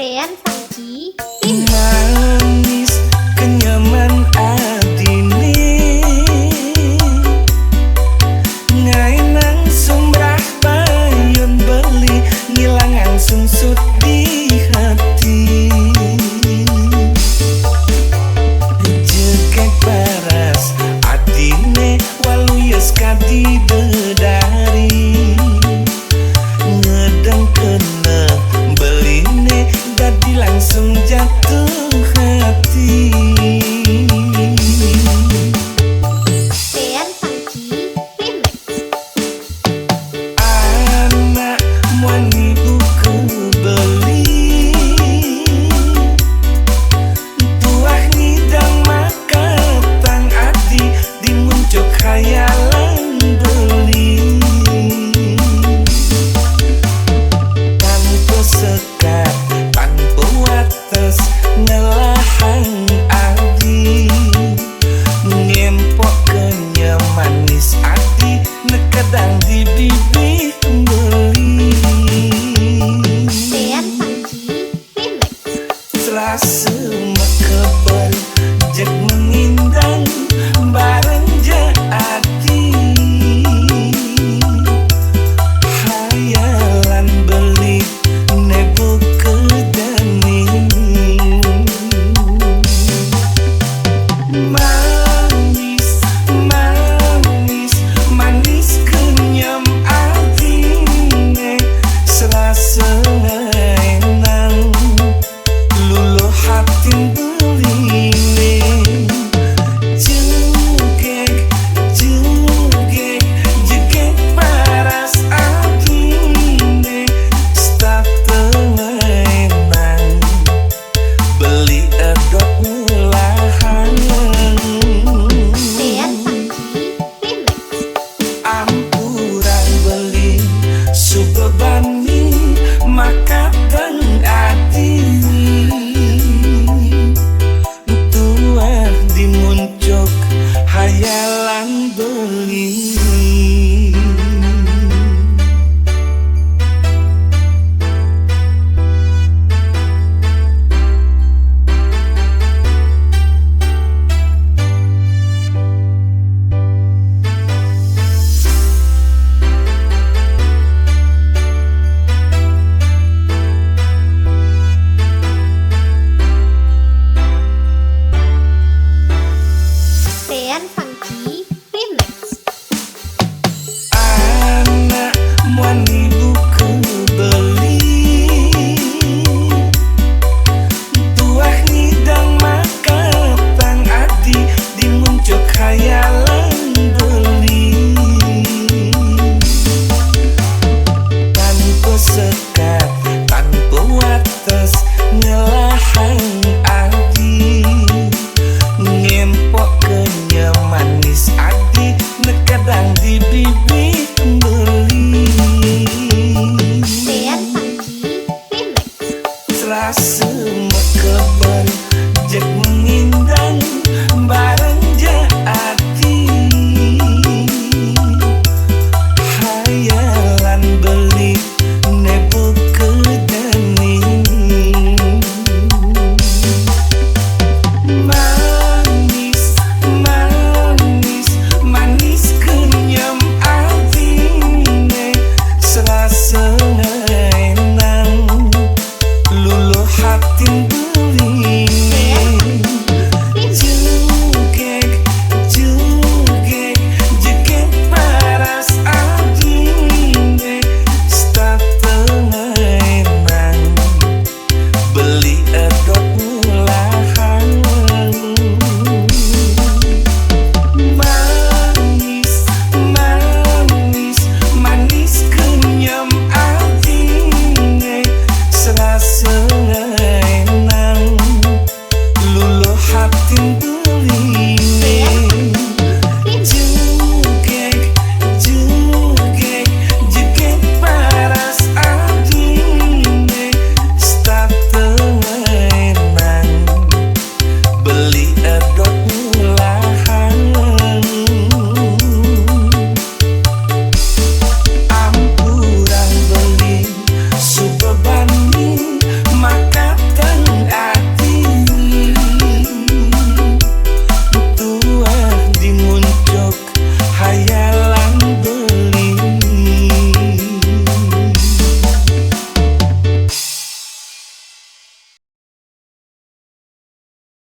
Tean Sangki manis kenyaman adine ngainang sumrah bayon beli ngilangan sungsut di hati jekek paras adine waluyes kadi bedari ngedeng kena beline dadi langsung jatuh hati. Tean Sangki Remix. Anak muani buku beli tuah ngidang maka tang ati dimuncuk khayalan beli tanpa sekat tanpa wates ngelahang adi ngempok kenyam manis adi nekedang di bibir beli Tean Sangki Remix. serasa mekeber jek mengindang bareng ja adi hayalan beli nebu kedani manis manis manis kenyam adine serasa enang luluh hatin beline jugek jugek jugek paras adine staf tengenang beli edok ngelahan Tean Sangki Remix. ampuran beli subebani maka teng ati tuah dimuncuk hayalan beli. Tean Sangki Remix. Anak muani buku beli tuah ngidang maka tang adi dimuncuk khayalan beli tanpa sekat tanpa wates ngelahang adi ngempok kenyam manis adi nekedang di bibir beli Tean Sangki Remix. serasa mekeber jek mengindang bareng ja ati hayalan beli nebu kedani manis manis manis kenyam adine serasa enang luluh hatin beline jugek jugek jugek paras adine staf tengenang beli edok ngelahan manis manis manis kenyam adine serasa